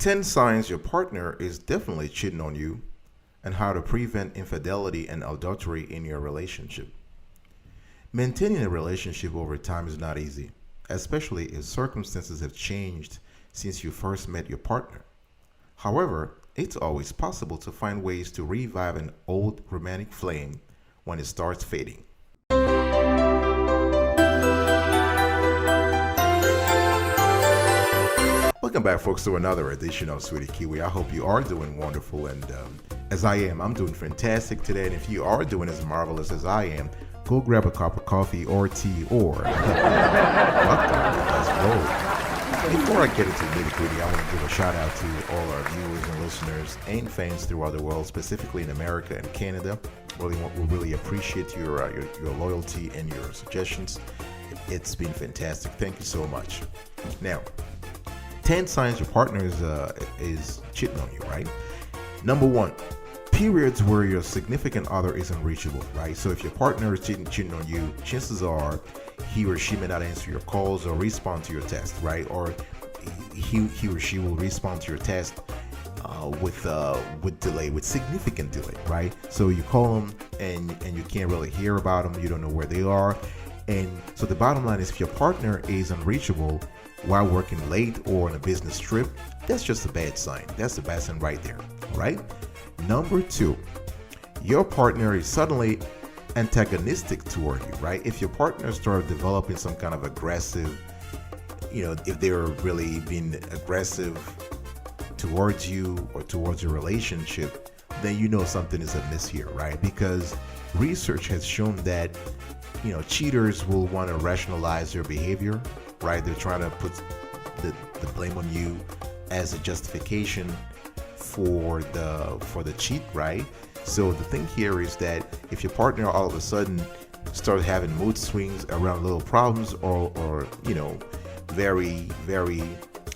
10 signs your partner is definitely cheating on you, and how to prevent infidelity and adultery in your relationship. Maintaining a relationship over time is not easy, especially if circumstances have changed since you first met your partner. However, it's always possible to find ways to revive an old romantic flame when it starts fading. Welcome back, folks, to another edition of Sweetie Kiwi. I hope you are doing wonderful, and as I am, I'm doing fantastic today. And if you are doing as marvelous as I am, go grab a cup of coffee or tea or let's go. Before I get into nitty-gritty, I want to give a shout out to all our viewers and listeners and fans throughout the world, specifically in America and Canada. We really appreciate your loyalty and your suggestions. It's been fantastic. Thank you so much. Now, 10 signs your partner is cheating on you, right? Number 1, periods where your significant other is unreachable, right? So if your partner is cheating on you, chances are he or she may not answer your calls or respond to your text, right? Or he or she will respond to your text with delay, with significant delay, right? So you call them and you can't really hear about them. You don't know where they are. And so the bottom line is, if your partner is unreachable while working late or on a business trip, that's just a bad sign. That's the bad sign right there, all right? Number 2, your partner is suddenly antagonistic toward you, right? If your partner starts developing some kind of aggressive, if they're really being aggressive towards you or towards your relationship, then you know something is amiss here, right? Because research has shown that cheaters will want to rationalize their behavior, right? They're trying to put the blame on you as a justification for the cheat, right? So the thing here is that if your partner all of a sudden starts having mood swings around little problems or very, very,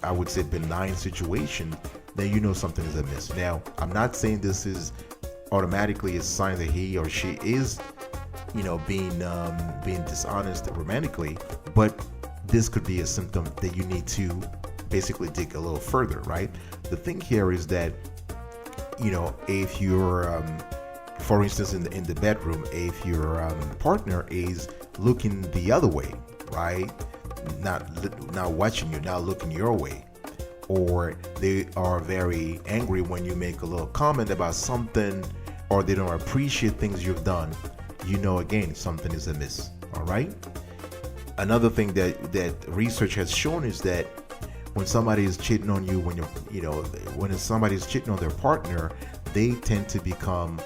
I would say, benign situation, then you know something is amiss. Now, I'm not saying this is automatically a sign that he or she is being dishonest romantically, but this could be a symptom that you need to basically dig a little further, right? The thing here is that if you're for instance in the bedroom, if your partner is looking the other way, right, not watching you, not looking your way, or they are very angry when you make a little comment about something, or they don't appreciate things you've done, again, something is amiss, all right? Another thing that research has shown is that when somebody is cheating on you, when somebody is cheating on their partner, they tend to become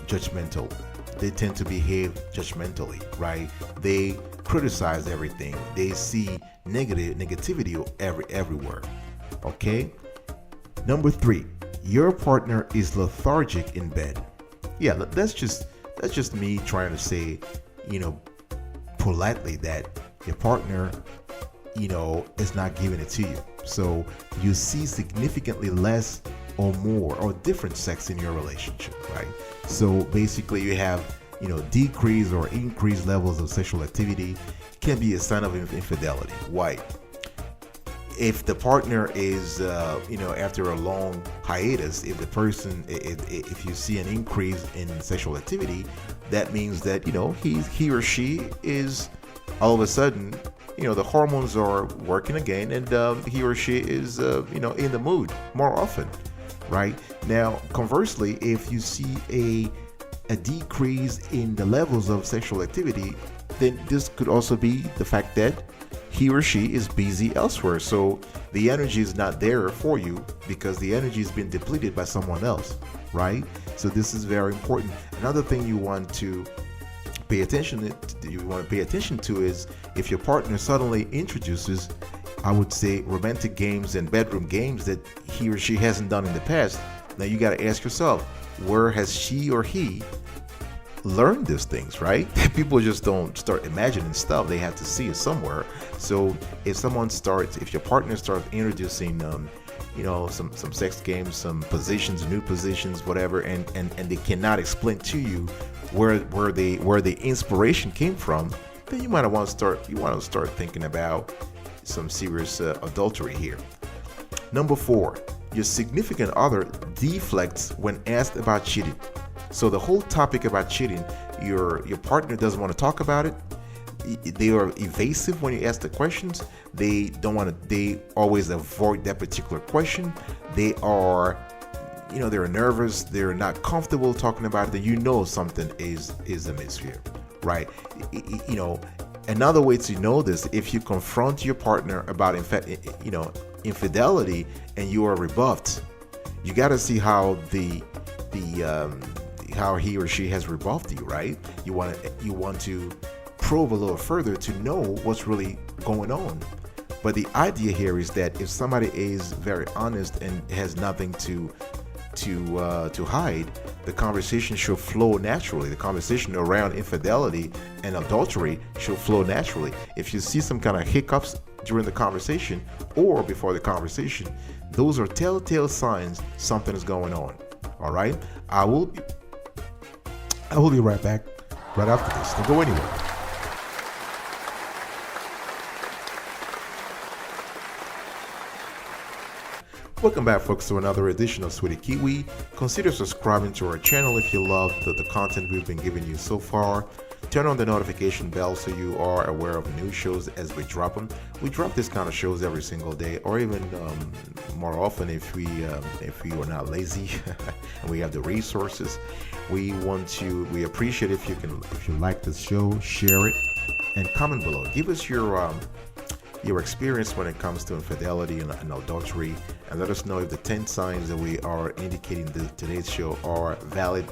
judgmental. They tend to behave judgmentally, right? They criticize everything. They see negativity everywhere. Okay? Number 3, your partner is lethargic in bed. Yeah, that's just me trying to say, politely, that your partner, is not giving it to you. So you see significantly less or more or different sex in your relationship, right? So basically you have, decreased or increased levels of sexual activity can be a sign of infidelity. Why? If the partner is, after a long hiatus, if you see an increase in sexual activity, that means that, he or she is all of a sudden, the hormones are working again, and he or she is, in the mood more often, right? Now, conversely, if you see a decrease in the levels of sexual activity, then this could also be the fact that he or she is busy elsewhere. So the energy is not there for you because the energy has been depleted by someone else, right? So this is very important. Another thing you want to pay attention to is if your partner suddenly introduces, I would say, romantic games and bedroom games that he or she hasn't done in the past. Now you got to ask yourself, where has she or he learn these things, right? People just don't start imagining stuff. They have to see it somewhere. So if your partner starts introducing some sex games, some positions, new positions, whatever, and they cannot explain to you where the inspiration came from, then you want to start thinking about some serious adultery here. Number 4, Your significant other deflects when asked about cheating. So the whole topic about cheating, your partner doesn't want to talk about it. They are evasive when you ask the questions. They don't want to. They always avoid that particular question. They are, they're nervous. They're not comfortable talking about it. Then something is amiss here, right? Another way to know this, if you confront your partner about infidelity and you are rebuffed, you got to see how how he or she has rebuffed you, right? You want to probe a little further to know what's really going on. But the idea here is that if somebody is very honest and has nothing to hide, the conversation should flow naturally. The conversation around infidelity and adultery should flow naturally. If you see some kind of hiccups during the conversation or before the conversation, those are telltale signs something is going on. All right, I will be right back right after this. Don't go anywhere. Welcome back, folks, to another edition of Sweetie Kiwi. Consider subscribing to our channel if you love the content we've been giving you so far. Turn on the notification bell so you are aware of new shows as we drop them. We drop this kind of shows every single day, or even more often if we are not lazy and we have the resources. We appreciate if you like this show, share it, and comment below. Give us your experience when it comes to infidelity and adultery, and let us know if the 10 signs that we are indicating in today's show are valid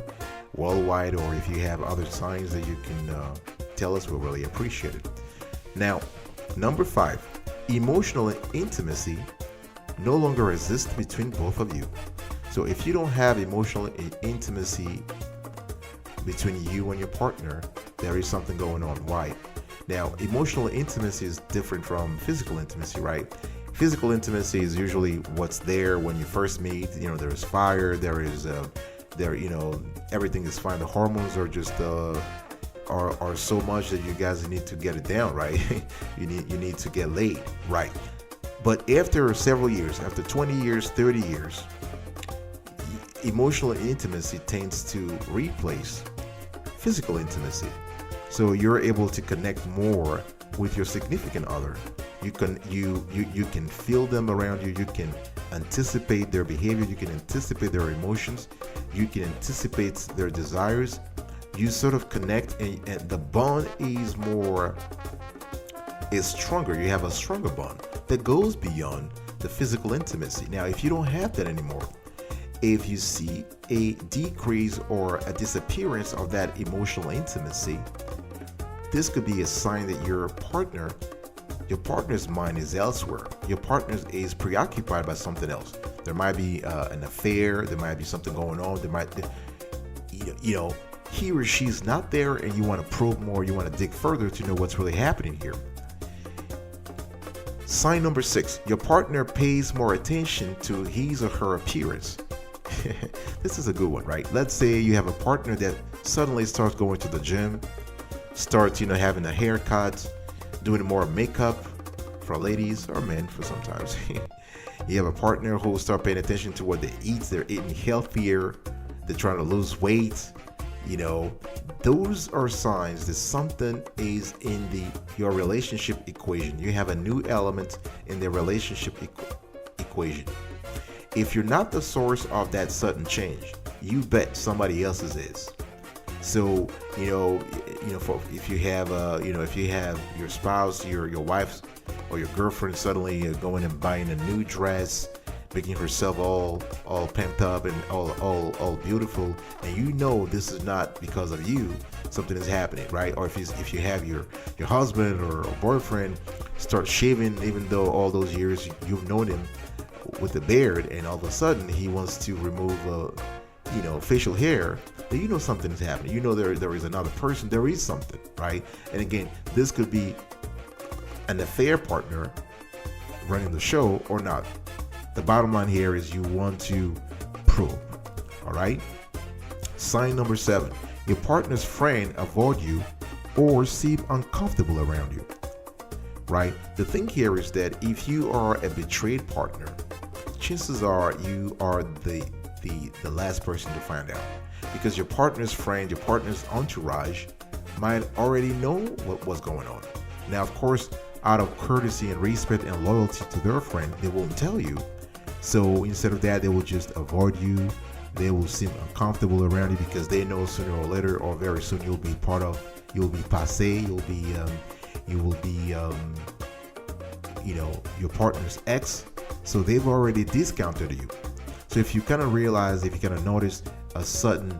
worldwide, or if you have other signs that you can tell us. We'll really appreciate it. Now, number 5, emotional intimacy no longer exists between both of you. So if you don't have emotional intimacy between you and your partner, there is something going on. Why? Now, emotional intimacy is different from physical intimacy, right? Physical intimacy is usually what's there when you first meet. There's fire, everything is fine. The hormones are just are so much that you guys need to get it down, right? you need to get laid, right? But after several years, after 20 years, 30 years, emotional intimacy tends to replace physical intimacy. So you're able to connect more with your significant other. You can feel them around you. You can anticipate their behavior. You can anticipate their emotions. You can anticipate their desires. You sort of connect, and the bond is stronger. You have a stronger bond that goes beyond the physical intimacy. Now, if you don't have that anymore, if you see a decrease or a disappearance of that emotional intimacy, this could be a sign that your partner's mind is elsewhere. Your partner is preoccupied by something else. There might be an affair. There might be something going on. There might, he or she's not there, and you want to probe more. You want to dig further to know what's really happening here. Sign number 6: your partner pays more attention to his or her appearance. This is a good one, right? Let's say you have a partner that suddenly starts going to the gym, starts having a haircut, doing more makeup for ladies or men for sometimes. You have a partner who will start paying attention to what they eat. They're eating healthier. They're trying to lose weight. Those are signs that something is in your relationship equation. You have a new element in the relationship equation. If you're not the source of that sudden change, you bet somebody else's is. So, if you have your spouse, your wife or your girlfriend suddenly going and buying a new dress, making herself all pimped up and all beautiful, and this is not because of you, something is happening, right? Or if you have your husband or boyfriend start shaving, even though all those years you've known him with a beard, and all of a sudden he wants to remove facial hair, then something is happening. There is another person. There is something, right? And again, this could be an affair partner running the show or not. The bottom line here is you want to probe. All right. Sign number 7: your partner's friend avoid you or seem uncomfortable around you. Right. The thing here is that if you are a betrayed partner, chances are you are the last person to find out, because your partner's friend, your partner's entourage might already know what's going on. Now, of course, out of courtesy and respect and loyalty to their friend, they won't tell you. So instead of that, they will just avoid you. They will seem uncomfortable around you because they know sooner or later or very soon you'll be you'll be passé, you will be your partner's ex. So they've already discounted you. So if you kind of realize, if you kind of notice a sudden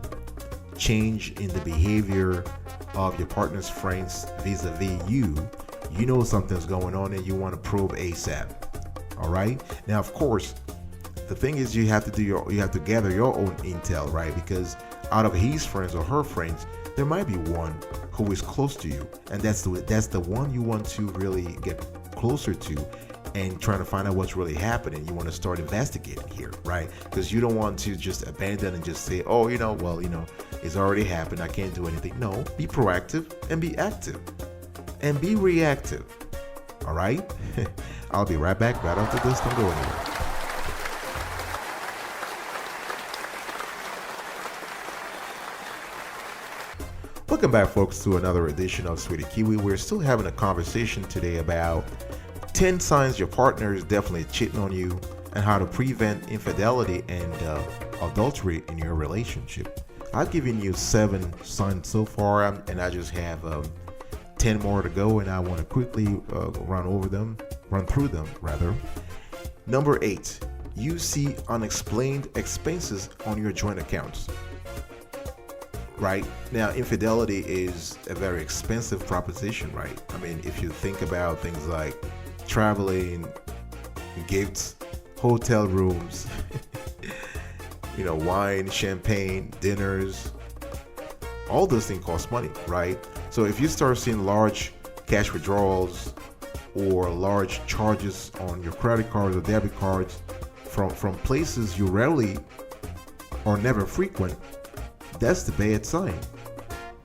change in the behavior of your partner's friends vis-a-vis you, you know something's going on and you want to probe ASAP. All right. Now, of course, the thing is you have to gather your own intel, right? Because out of his friends or her friends, there might be one who is close to you, and that's the one you want to really get closer to and trying to find out what's really happening. You want to start investigating here, right? Because you don't want to just abandon and just say, oh, it's already happened, I can't do anything. No, be proactive and be active and be reactive. All right. I'll be right back right after this. Don't go anywhere. Welcome back, folks, to another edition of Sweetie Kiwi. We're still having a conversation today about 10 signs your partner is definitely cheating on you and how to prevent infidelity and adultery in your relationship. I've given you 7 signs so far, and I just have 10 more to go, and I want to quickly run through them. Number 8, you see unexplained expenses on your joint accounts. Right now, infidelity is a very expensive proposition, right? I mean, if you think about things like traveling, gifts, hotel rooms, wine, champagne, dinners, all those things cost money, right? So if you start seeing large cash withdrawals or large charges on your credit cards or debit cards from places you rarely or never frequent, that's the bad sign,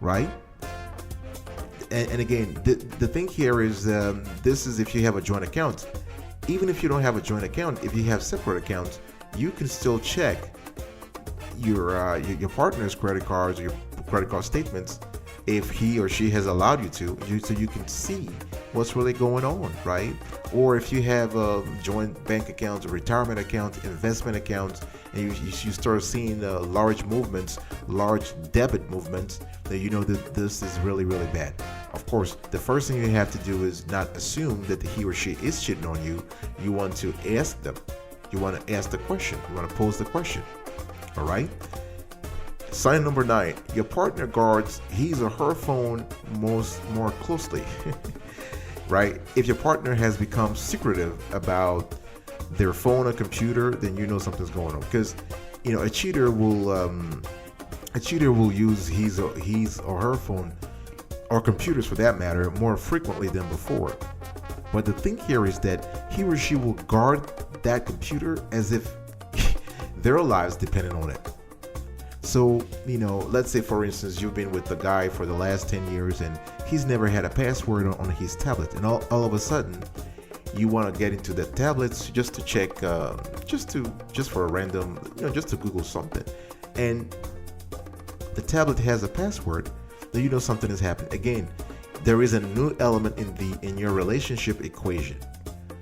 right? And again, the thing here is this is if you have a joint account. Even if you don't have a joint account, if you have separate accounts, you can still check your partner's credit cards or your credit card statements if he or she has allowed you to, so you can see what's really going on, right? Or if you have joint bank accounts, retirement accounts, investment accounts, and you start seeing large movements, large debit movements, then you know that this is really, really bad. Of course, the first thing you have to do is not assume that he or she is cheating on you. You want to ask them. You want to ask the question. You want to pose the question. All right? Sign number 9, your partner guards his or her phone more closely. Right? If your partner has become secretive about their phone or computer, then you know something's going on. Because a cheater will use his or her phone or computers, for that matter, more frequently than before. But the thing here is that he or she will guard that computer as if their lives depended on it. So, let's say, for instance, you've been with the guy for the last 10 years and he's never had a password on his tablet. And all of a sudden, you want to get into the tablets just to check, just for a random, just to Google something. And the tablet has a password, then you know something has happened. Again, there is a new element in your relationship equation.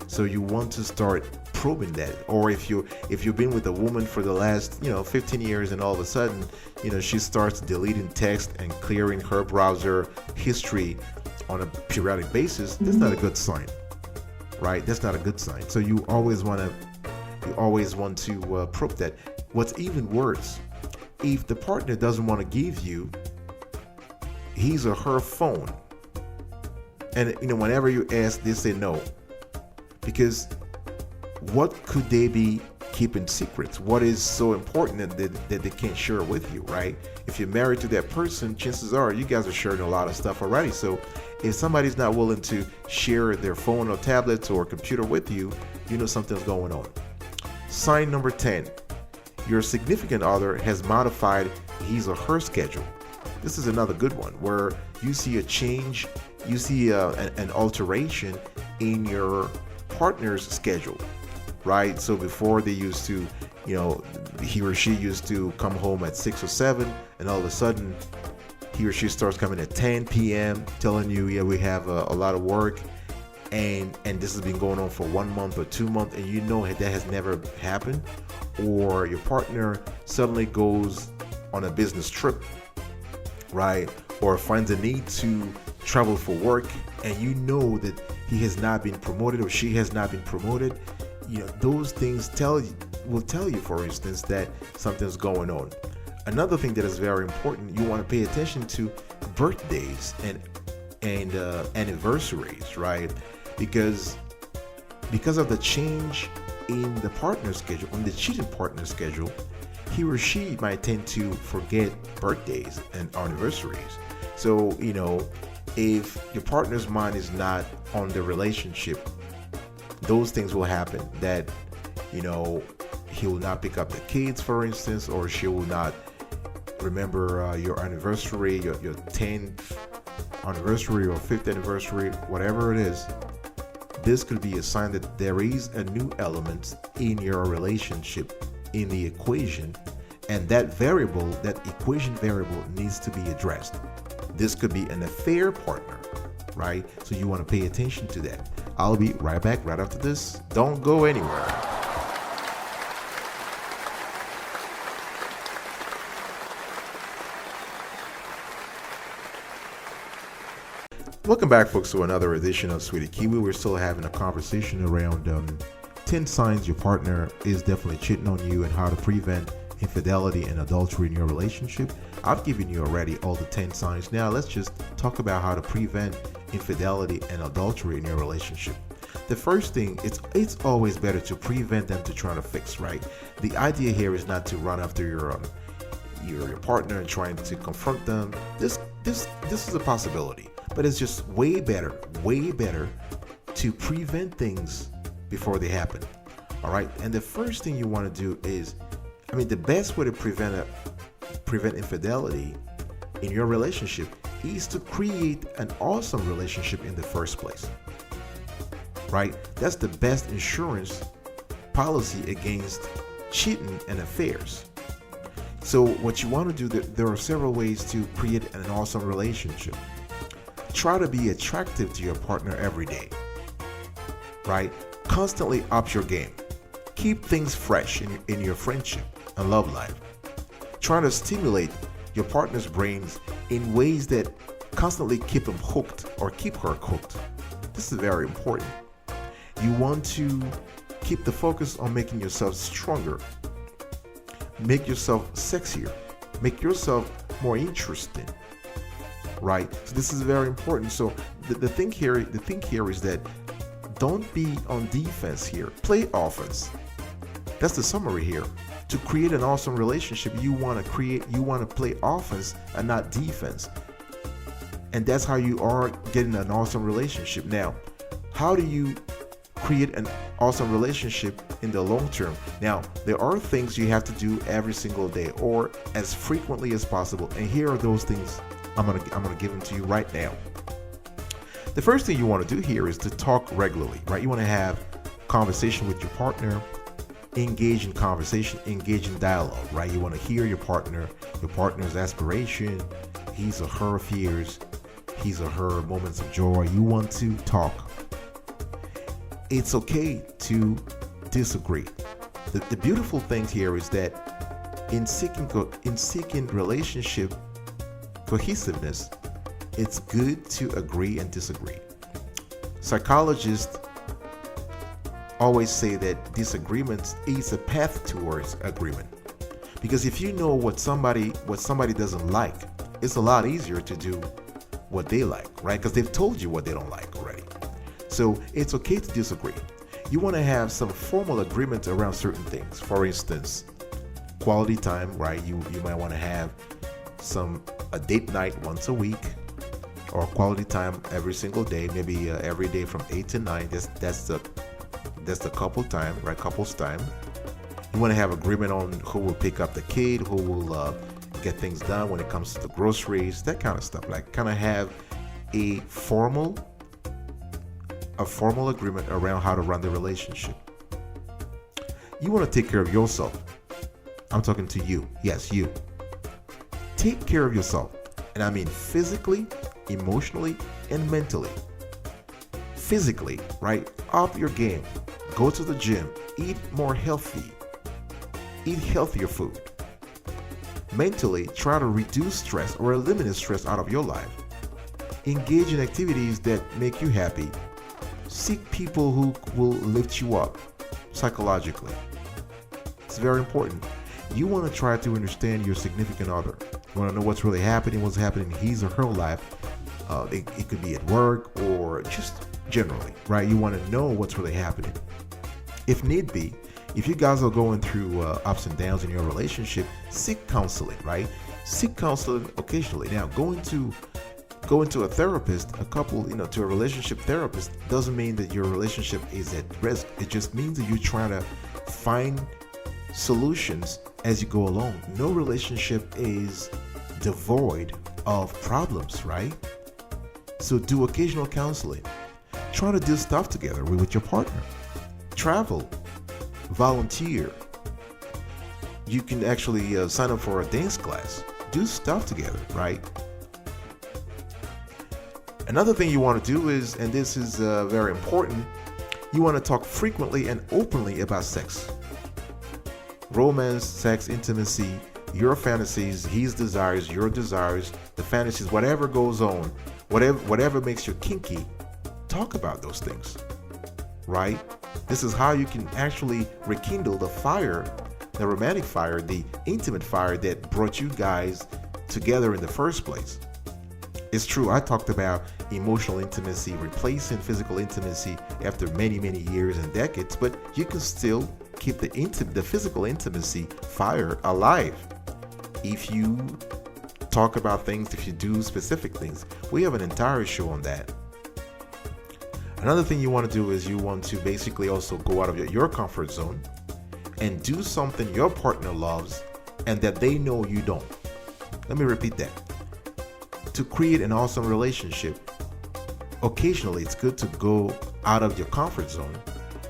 So you want to start probing that. Or if you've been with a woman for the last 15 years and all of a sudden she starts deleting text and clearing her browser history on a periodic basis, that's not a good sign, right? That's not a good sign. So you always want to probe that. What's even worse, if the partner doesn't want to give you his or her phone, and whenever you ask, they say no, because what could they be keeping secrets? What is so important that they can't share with you, right? If you're married to that person, chances are you guys are sharing a lot of stuff already. So if somebody's not willing to share their phone or tablets or computer with you, you know something's going on. Sign number 10, your significant other has modified his or her schedule. This is another good one where you see a change, you see an alteration in your partner's schedule. right? So before they used to, he or she used to come home at 6 or 7, and all of a sudden he or she starts coming at 10 p.m. telling you, yeah, we have a lot of work, and this has been going on for 1 month or 2 months, and that has never happened. Or your partner suddenly goes on a business trip, right? Or finds a need to travel for work, and that he has not been promoted or she has not been promoted. Those things will tell you, for instance, that something's going on. Another thing that is very important, you want to pay attention to birthdays and anniversaries, right? Because of the change in the partner schedule, on the cheating partner schedule, he or she might tend to forget birthdays and anniversaries. So, if your partner's mind is not on the relationship, those things will happen. That, he will not pick up the kids, for instance, or she will not remember your anniversary, your 10th anniversary or 5th anniversary, whatever it is. This could be a sign that there is a new element in your relationship, in the equation, and that equation variable needs to be addressed. This could be an affair partner, right? So you want to pay attention to that. I'll be right back right after this. Don't go anywhere. Welcome back, folks, to another edition of Sweetie Kiwi. We're still having a conversation around 10 signs your partner is definitely cheating on you and how to prevent infidelity and adultery in your relationship. I've given you already all the 10 signs. Now let's just talk about how to prevent infidelity and adultery in your relationship. The first thing, it's always better to prevent than to try to fix, right? The idea here is not to run after your partner and trying to confront them. This is a possibility. But it's just way better to prevent things before they happen. All right. And the first thing you want to do is, the best way to prevent infidelity in your relationship is to create an awesome relationship in the first place. Right? That's the best insurance policy against cheating and affairs. So what you want to do, there are several ways to create an awesome relationship. Try to be attractive to your partner every day, right? Constantly up your game. Keep things fresh in your friendship and love life. Try to stimulate your partner's brains in ways that constantly keep him hooked or keep her hooked. This is very important. You want to keep the focus on making yourself stronger. Make yourself sexier. Make yourself more interesting. Right? So this is very important. So the thing here is that don't be on defense here. Play offense. That's the summary here. To create an awesome relationship, you want to play offense and not defense. And that's how you are getting an awesome relationship. Now, how do you create an awesome relationship in the long term? Now, there are things you have to do every single day or as frequently as possible. And here are those things I'm gonna give them to you right now. The first thing you want to do here is to talk regularly, right? You want to have conversation with your partner, engage in conversation, engage in dialogue, right? You want to hear your partner's aspiration, his or her fears, his or her moments of joy. You want to talk. It's okay to disagree. The beautiful thing here is that in seeking relationship cohesiveness, it's good to agree and disagree. Psychologists always say that disagreement is a path towards agreement. Because if you know what somebody doesn't like, it's a lot easier to do what they like, right? Because they've told you what they don't like already. So it's okay to disagree. You want to have some formal agreement around certain things. For instance, quality time, right? You might want to have a date night once a week, or quality time every single day, maybe every day from 8 to 9. That's the couple time, right? Couples time. You want to have agreement on who will pick up the kid, who will get things done when it comes to the groceries, that kind of stuff. Like kind of have a formal agreement around how to run the relationship. You want to take care of yourself. I'm talking to you. Yes, you. Take care of yourself. And I mean physically, emotionally, and mentally. Physically, right? Up your game. Go to the gym. Eat more healthy. Eat healthier food. Mentally, try to reduce stress or eliminate stress out of your life. Engage in activities that make you happy. Seek people who will lift you up psychologically. It's very important. You want to try to understand your significant other. You want to know what's really happening, what's happening in his or her life. It could be at work or just generally, right? You want to know what's really happening. If need be, if you guys are going through ups and downs in your relationship, seek counseling, right? Seek counseling occasionally. Now, going to a therapist, to a relationship therapist doesn't mean that your relationship is at risk. It just means that you're trying to find solutions as you go along. No relationship is devoid of problems, right? So do occasional counseling. Try to do stuff together with your partner. Travel, volunteer. You can actually sign up for a dance class. Do stuff together, right? Another thing you want to do is, and this is very important, you want to talk frequently and openly about sex. Romance, sex, intimacy, your fantasies, his desires, your desires, the fantasies, whatever goes on, whatever makes you kinky, talk about those things, right? This is how you can actually rekindle the fire, the romantic fire, the intimate fire that brought you guys together in the first place. It's true, I talked about emotional intimacy replacing physical intimacy after many, many years and decades, but you can still keep the physical intimacy fire alive if you talk about things, if you do specific things. We have an entire show on that. Another thing you want to do is you want to basically also go out of your comfort zone and do something your partner loves and that they know you don't. Let me repeat that. To create an awesome relationship, occasionally it's good to go out of your comfort zone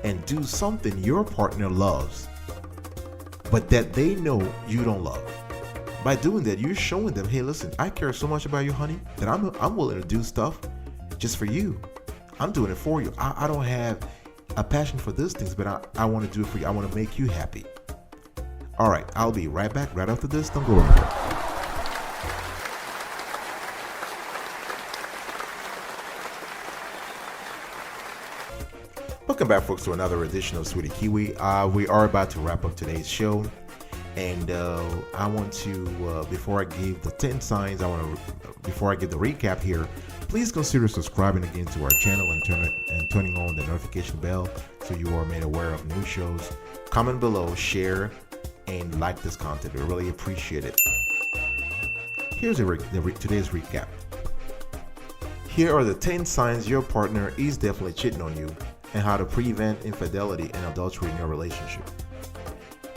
and do something your partner loves, but that they know you don't love. By doing that, you're showing them, hey, listen, I care so much about you, honey, that I'm willing to do stuff just for you. I'm doing it for you. I don't have a passion for these things, but I want to do it for you. I want to make you happy. All right, I'll be right back right after this. Don't go anywhere. Welcome back, folks, to another edition of Sweetie Kiwi. We are about to wrap up today's show, and I want to, before I give the 10 signs, before I give the recap here, please consider subscribing again to our channel and turning on the notification bell so you are made aware of new shows. Comment below, share, and like this content. We really appreciate it. Here's today's recap. Here are the 10 signs your partner is definitely cheating on you, and how to prevent infidelity and adultery in your relationship.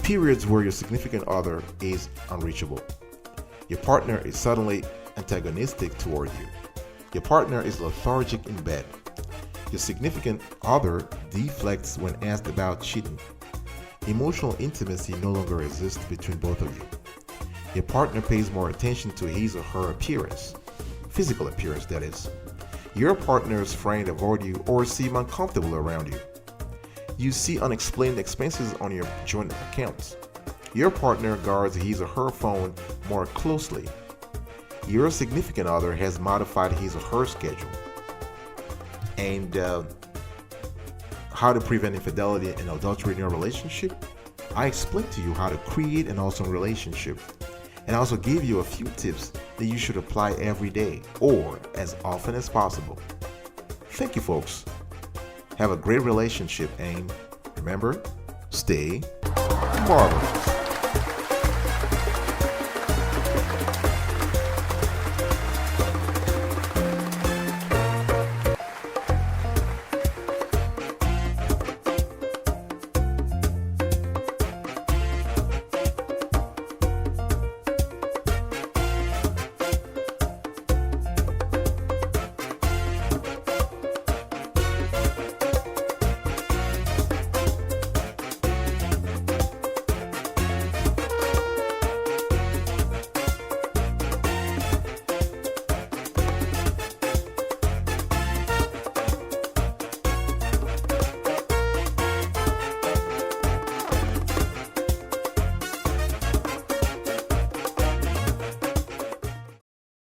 Periods where your significant other is unreachable. Your partner is suddenly antagonistic toward you. Your partner is lethargic in bed. Your significant other deflects when asked about cheating. Emotional intimacy no longer exists between both of you. Your partner pays more attention to his or her appearance, physical appearance that is. Your partner's friends avoid you or seem uncomfortable around you. You see unexplained expenses on your joint accounts. Your partner guards his or her phone more closely. Your significant other has modified his or her schedule. And how to prevent infidelity and adultery in your relationship? I explained to you how to create an awesome relationship, and I also gave you a few tips that you should apply every day or as often as possible. Thank you, folks. Have a great relationship, and remember, stay marvelous.